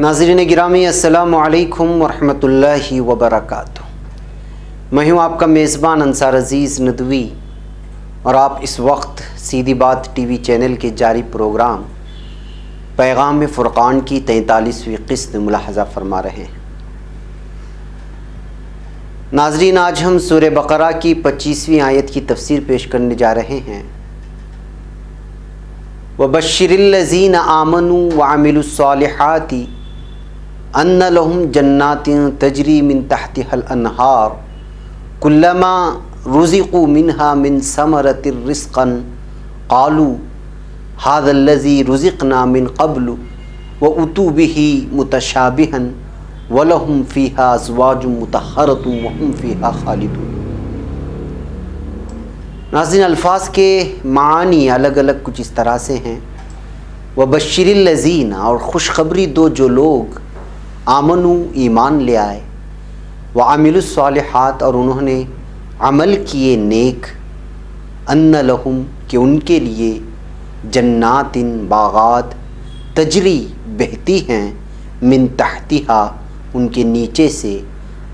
ناظرین گرامی السلام علیکم ورحمۃ اللہ وبرکاتہ۔ میں ہوں آپ کا میزبان انصار عزیز ندوی اور آپ اس وقت سیدھی بات ٹی وی چینل کے جاری پروگرام پیغام فرقان کی 43ویں قسط ملاحظہ فرما رہے ہیں۔ ناظرین، آج ہم سورہ بقرہ کی 25ویں آیت کی تفسیر پیش کرنے جا رہے ہیں۔ وَبَشِّرِ الَّذِينَ آمَنُوا وَعَمِلُوا الصَّالِحَاتِ أَنَّ لَهُمْ جَنَّاتٍ تَجْرِي مِن تَحْتِهَا الْأَنْهَارُ كُلَّمَا رُزِقُوا مِنْهَا مِن ثَمَرَةٍ رِزْقًا قَالُوا هَذَا الَّذِي رُزِقْنَا مِن قَبْلُ وَأُتُوا بِهِ مُتَشَابِهًا وَلَهُمْ فِيهَا أَزْوَاجٌ مُطَهَّرَةٌ وَهُمْ فِيهَا خَالِدُونَ۔ ناظرین، الفاظ کے معانی الگ الگ کچھ اس طرح سے ہیں۔ وَبَشِّرِ الَّذِينَ، اور خوشخبری دو جو لوگ آمنوا ایمان لے آئے، وَعَمِلُوا الصَّالِحَاتِ اور انہوں نے عمل کیے نیک، أَنَّ لَهُمْ کہ ان کے لیے جنات باغات تجری بہتی ہیں، من تحتها ان کے نیچے سے،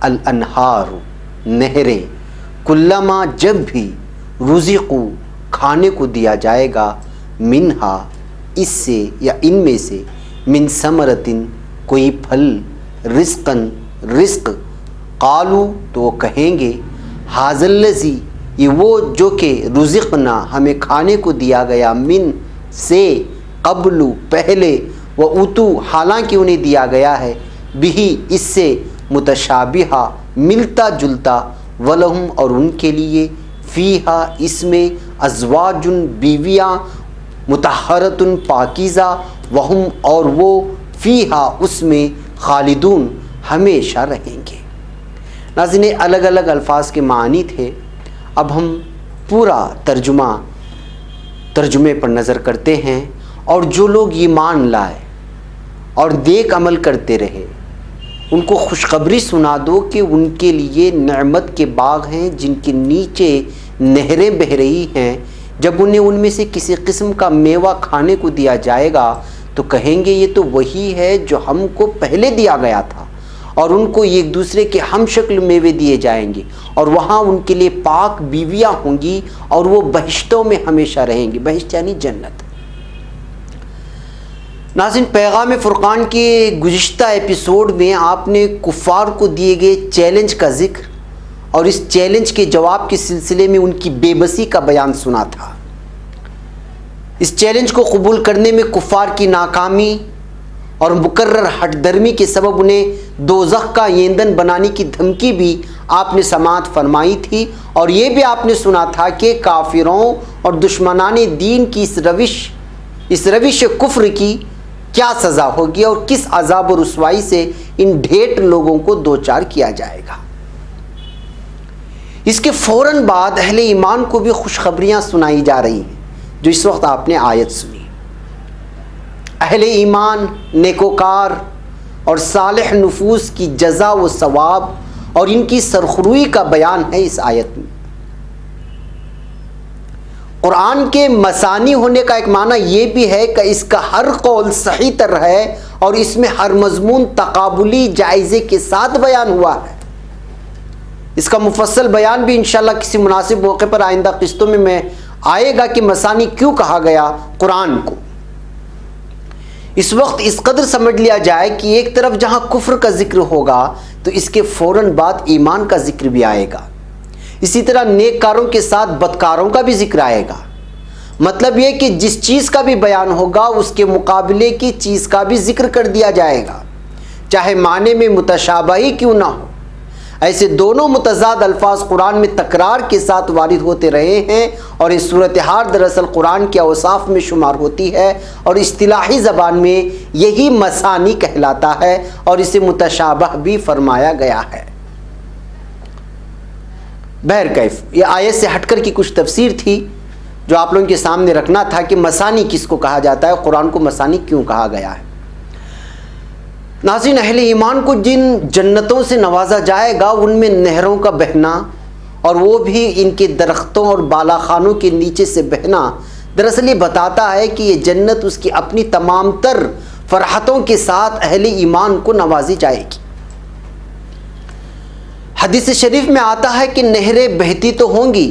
الانہار نہریں، کلما جب بھی رزقوا کھانے کو دیا جائے گا، منہا اس سے یا ان میں سے، من ثمرتن کوئی پھل، رزقن رزق، قالوا تو وہ کہیں گے، ھذا الذی یہ وہ جو کہ رزقنا ہمیں کھانے کو دیا گیا، من سے، قبل پہلے، وَأُتُوا حالانکہ انہیں دیا گیا ہے، بِہ اس سے، متشابہا ملتا جلتا، وَلَهُمْ اور ان کے لیے، فیہا اس میں، ازواج بیویاں، مطہرۃ پاکیزہ، وہم اور وہ، فیہا اس میں، خالدون ہمیشہ رہیں گے۔ ناظرین، الگ الگ الفاظ کے معنی تھے۔ اب ہم پورا ترجمے پر نظر کرتے ہیں۔ اور جو لوگ ایمان لائے اور دیکھ عمل کرتے رہے، ان کو خوشخبری سنا دو کہ ان کے لیے نعمت کے باغ ہیں جن کے نیچے نہریں بہہ رہی ہیں۔ جب انہیں ان میں سے کسی قسم کا میوہ کھانے کو دیا جائے گا تو کہیں گے یہ تو وہی ہے جو ہم کو پہلے دیا گیا تھا، اور ان کو ایک دوسرے کے ہم شکل میوے دیے جائیں گے، اور وہاں ان کے لیے پاک بیویاں ہوں گی، اور وہ بہشتوں میں ہمیشہ رہیں گی۔ بہشت یعنی جنت۔ ناظرین، پیغام فرقان کے گزشتہ ایپیسوڈ میں آپ نے کفار کو دیے گئے چیلنج کا ذکر اور اس چیلنج کے جواب کے سلسلے میں ان کی بے بسی کا بیان سنا تھا۔ اس چیلنج کو قبول کرنے میں کفار کی ناکامی اور مقرر ہٹ درمی کے سبب انہیں دوزخ کا ایندھن بنانے کی دھمکی بھی آپ نے سماعت فرمائی تھی، اور یہ بھی آپ نے سنا تھا کہ کافروں اور دشمنان دین کی اس روش کفر کی کیا سزا ہوگی اور کس عذاب و رسوائی سے ان ڈھیٹ لوگوں کو دوچار کیا جائے گا۔ اس کے فوراً بعد اہل ایمان کو بھی خوشخبریاں سنائی جا رہی ہیں، جو اس وقت آپ نے آیت سنی۔ اہل ایمان، نیکوکار اور صالح نفوس کی جزا و ثواب اور ان کی سرخروئی کا بیان ہے اس آیت میں۔ قرآن کے مثانی ہونے کا ایک معنی یہ بھی ہے کہ اس کا ہر قول صحیح تر ہے اور اس میں ہر مضمون تقابلی جائزے کے ساتھ بیان ہوا ہے۔ اس کا مفصل بیان بھی انشاءاللہ کسی مناسب موقع پر آئندہ قسطوں میں آئے گا کہ مثانی کیوں کہا گیا قرآن کو۔ اس وقت اس قدر سمجھ لیا جائے کہ ایک طرف جہاں کفر کا ذکر ہوگا تو اس کے فوراً بعد ایمان کا ذکر بھی آئے گا، اسی طرح نیک کاروں کے ساتھ بدکاروں کا بھی ذکر آئے گا۔ مطلب یہ کہ جس چیز کا بھی بیان ہوگا اس کے مقابلے کی چیز کا بھی ذکر کر دیا جائے گا، چاہے معنی میں متشابہ ہی کیوں نہ ہو۔ ایسے دونوں متضاد الفاظ قرآن میں تکرار کے ساتھ وارد ہوتے رہے ہیں، اور اس صورتحال دراصل قرآن کے اوصاف میں شمار ہوتی ہے، اور اصطلاحی زبان میں یہی مثانی کہلاتا ہے، اور اسے متشابہ بھی فرمایا گیا ہے۔ بہرکیف یہ آیت سے ہٹ کر کی کچھ تفسیر تھی جو آپ لوگوں کے سامنے رکھنا تھا کہ مثانی کس کو کہا جاتا ہے، قرآن کو مثانی کیوں کہا گیا ہے۔ ناظرین، اہل ایمان کو جن جنتوں سے نوازا جائے گا ان میں نہروں کا بہنا، اور وہ بھی ان کے درختوں اور بالا خانوں کے نیچے سے بہنا، دراصل یہ بتاتا ہے کہ یہ جنت اس کی اپنی تمام تر فرحتوں کے ساتھ اہل ایمان کو نوازی جائے گی۔ حدیث شریف میں آتا ہے کہ نہریں بہتی تو ہوں گی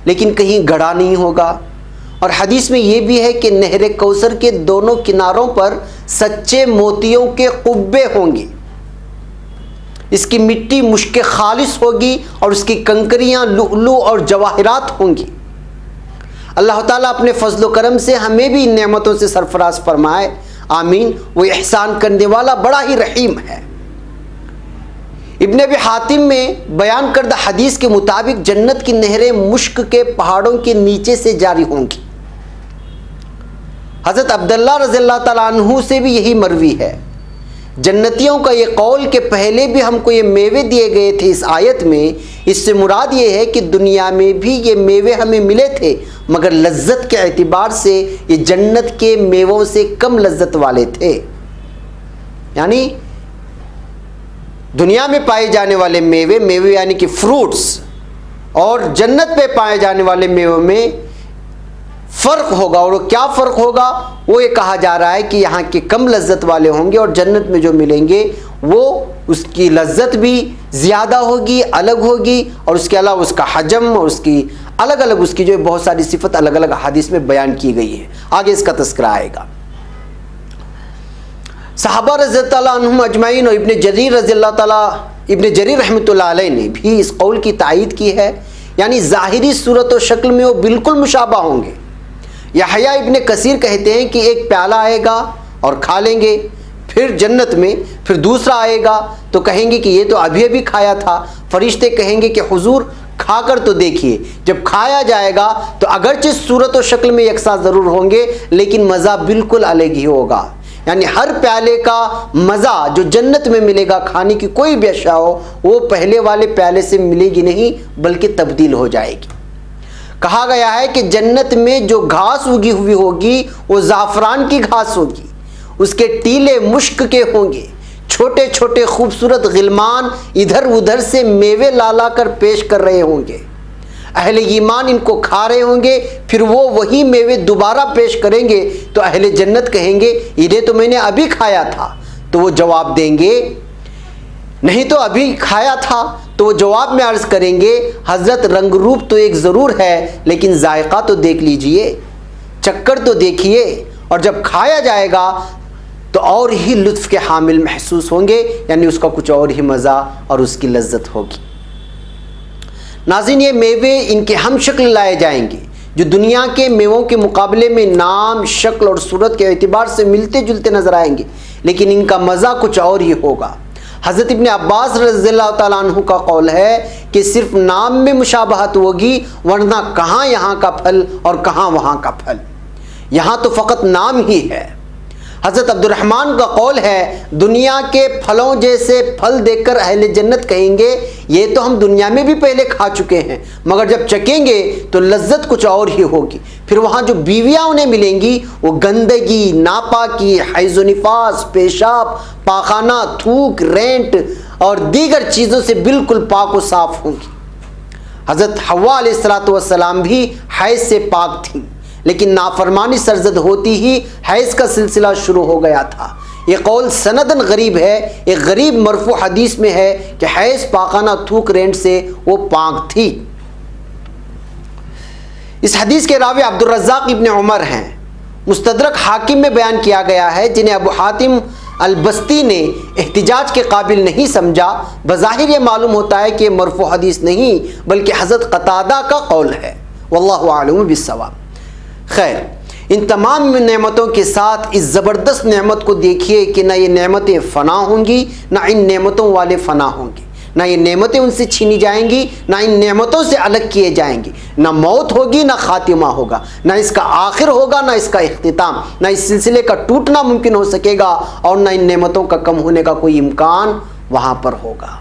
لیکن کہیں گڑھا نہیں ہوگا، اور حدیث میں یہ بھی ہے کہ نہر کوثر کے دونوں کناروں پر سچے موتیوں کے قبے ہوں گے، اس کی مٹی مشک خالص ہوگی اور اس کی کنکریاں لؤلؤ اور جواہرات ہوں گی۔ اللہ تعالیٰ اپنے فضل و کرم سے ہمیں بھی ان نعمتوں سے سرفراز فرمائے، آمین۔ وہ احسان کرنے والا بڑا ہی رحیم ہے۔ ابن ابی حاتم میں بیان کردہ حدیث کے مطابق جنت کی نہریں مشک کے پہاڑوں کے نیچے سے جاری ہوں گی۔ حضرت عبداللہ رضی اللہ تعالیٰ عنہ سے بھی یہی مروی ہے۔ جنتیوں کا یہ قول کہ پہلے بھی ہم کو یہ میوے دیے گئے تھے اس آیت میں، اس سے مراد یہ ہے کہ دنیا میں بھی یہ میوے ہمیں ملے تھے، مگر لذت کے اعتبار سے یہ جنت کے میووں سے کم لذت والے تھے۔ یعنی دنیا میں پائے جانے والے میوے یعنی کہ فروٹس، اور جنت پہ پائے جانے والے میووں میں فرق ہوگا، اور وہ کیا فرق ہوگا؟ وہ یہ کہا جا رہا ہے کہ یہاں کے کم لذت والے ہوں گے اور جنت میں جو ملیں گے وہ اس کی لذت بھی زیادہ ہوگی، الگ ہوگی، اور اس کے علاوہ اس کا حجم اور اس کی الگ الگ اس کی جو بہت ساری صفت الگ الگ حدیث میں بیان کی گئی ہے۔ آگے اس کا تذکرہ آئے گا۔ صحابہ رضی اللہ عنہم اجمعین اور ابن جریر رحمۃ اللہ علیہ نے بھی اس قول کی تائید کی ہے، یعنی ظاہری صورت و شکل میں وہ بالکل مشابہ ہوں گے۔ یحییٰ ابن کثیر کہتے ہیں کہ ایک پیالہ آئے گا اور کھا لیں گے، پھر جنت میں پھر دوسرا آئے گا تو کہیں گے کہ یہ تو ابھی ابھی کھایا تھا۔ فرشتے کہیں گے کہ حضور کھا کر تو دیکھیے۔ جب کھایا جائے گا تو اگرچہ صورت و شکل میں یکساں ضرور ہوں گے لیکن مزہ بالکل الگ ہی ہوگا۔ یعنی ہر پیالے کا مزہ جو جنت میں ملے گا، کھانے کی کوئی بھی اشیاء ہو، وہ پہلے والے پیالے سے ملے گی نہیں بلکہ تبدیل ہو جائے گی۔ کہا گیا ہے کہ جنت میں جو گھاس اگی ہوئی ہوگی وہ زعفران کی گھاس ہوگی، اس کے ٹیلے مشک کے ہوں گے، چھوٹے چھوٹے خوبصورت غلمان ادھر ادھر سے میوے لا لا کر پیش کر رہے ہوں گے۔ اہل ایمان ان کو کھا رہے ہوں گے، پھر وہ وہی میوے دوبارہ پیش کریں گے تو اہل جنت کہیں گے یہ تو میں نے ابھی کھایا تھا، تو وہ جواب دیں گے نہیں تو ابھی کھایا تھا، تو وہ جواب میں عرض کریں گے حضرت رنگ روپ تو ایک ضرور ہے لیکن ذائقہ تو دیکھ لیجئے، چکر تو دیکھیے، اور جب کھایا جائے گا تو اور ہی لطف کے حامل محسوس ہوں گے، یعنی اس کا کچھ اور ہی مزہ اور اس کی لذت ہوگی۔ ناظرین، یہ میوے ان کے ہم شکل لائے جائیں گے جو دنیا کے میووں کے مقابلے میں نام، شکل اور صورت کے اعتبار سے ملتے جلتے نظر آئیں گے، لیکن ان کا مزہ کچھ اور ہی ہوگا۔ حضرت ابن عباس رضی اللہ تعالیٰ عنہ کا قول ہے کہ صرف نام میں مشابہت ہوگی، ورنہ کہاں یہاں کا پھل اور کہاں وہاں کا پھل، یہاں تو فقط نام ہی ہے۔ حضرت عبد الرحمن کا قول ہے دنیا کے پھلوں جیسے پھل دیکھ کر اہل جنت کہیں گے یہ تو ہم دنیا میں بھی پہلے کھا چکے ہیں، مگر جب چکیں گے تو لذت کچھ اور ہی ہوگی۔ پھر وہاں جو بیویاں انہیں ملیں گی وہ گندگی، ناپاکی، حیض و نفاس، پیشاب، پاخانہ، تھوک، رینٹ اور دیگر چیزوں سے بالکل پاک و صاف ہوں گی۔ حضرت حوا علیہ السلام بھی حیض سے پاک تھیں، لیکن نافرمانی سرزد ہوتی ہی حیض کا سلسلہ شروع ہو گیا تھا۔ یہ قول سندن غریب ہے، ایک غریب مرفوع حدیث میں ہے کہ حیض، پاخانہ، تھوک، رینٹ سے وہ پاک تھی۔ اس حدیث کے راوی عبد الرزاق ابن عمر ہیں، مستدرک حاکم میں بیان کیا گیا ہے، جنہیں ابو حاتم البستی نے احتجاج کے قابل نہیں سمجھا۔ بظاہر یہ معلوم ہوتا ہے کہ یہ مرفوع حدیث نہیں بلکہ حضرت قتادہ کا قول ہے، واللہ اعلم بالصواب۔ خیر، ان تمام نعمتوں کے ساتھ اس زبردست نعمت کو دیکھیے کہ نہ یہ نعمتیں فنا ہوں گی، نہ ان نعمتوں والے فنا ہوں گے، نہ یہ نعمتیں ان سے چھینی جائیں گی، نہ ان نعمتوں سے الگ کیے جائیں گی، نہ موت ہوگی نہ خاتمہ ہوگا، نہ اس کا آخر ہوگا نہ اس کا اختتام، نہ اس سلسلے کا ٹوٹنا ممکن ہو سکے گا اور نہ ان نعمتوں کا کم ہونے کا کوئی امکان وہاں پر ہوگا۔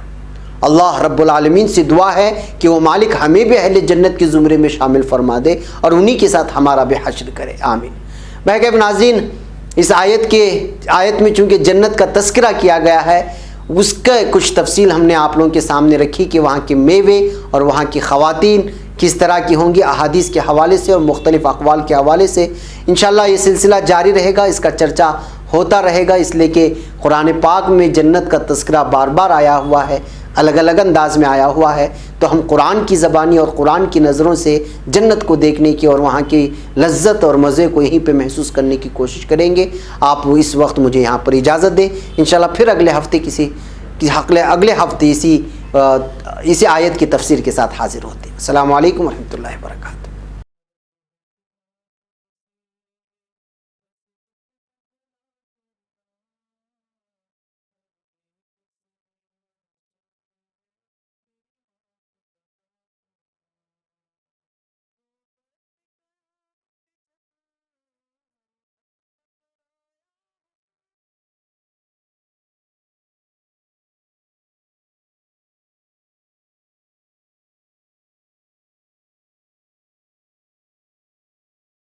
اللہ رب العالمین سے دعا ہے کہ وہ مالک ہمیں بھی اہل جنت کے زمرے میں شامل فرما دے اور انہی کے ساتھ ہمارا بھی حشر کرے، آمین۔ بہرکیف ناظرین، اس آیت میں چونکہ جنت کا تذکرہ کیا گیا ہے، اس کا کچھ تفصیل ہم نے آپ لوگوں کے سامنے رکھی کہ وہاں کے میوے اور وہاں کی خواتین کس طرح کی ہوں گی، احادیث کے حوالے سے اور مختلف اقوال کے حوالے سے۔ انشاءاللہ یہ سلسلہ جاری رہے گا، اس کا چرچا ہوتا رہے گا، اس لیے کہ قرآن پاک میں جنت کا تذکرہ بار بار آیا ہوا ہے، الگ الگ انداز میں آیا ہوا ہے، تو ہم قرآن کی زبانی اور قرآن کی نظروں سے جنت کو دیکھنے کی اور وہاں کی لذت اور مزے کو یہیں پہ محسوس کرنے کی کوشش کریں گے۔ آپ اس وقت مجھے یہاں پر اجازت دیں، انشاءاللہ پھر اگلے ہفتے اگلے ہفتے اسی آیت کی تفسیر کے ساتھ حاضر ہوتے ہیں۔ السلام علیکم ورحمۃ اللہ وبرکاتہ۔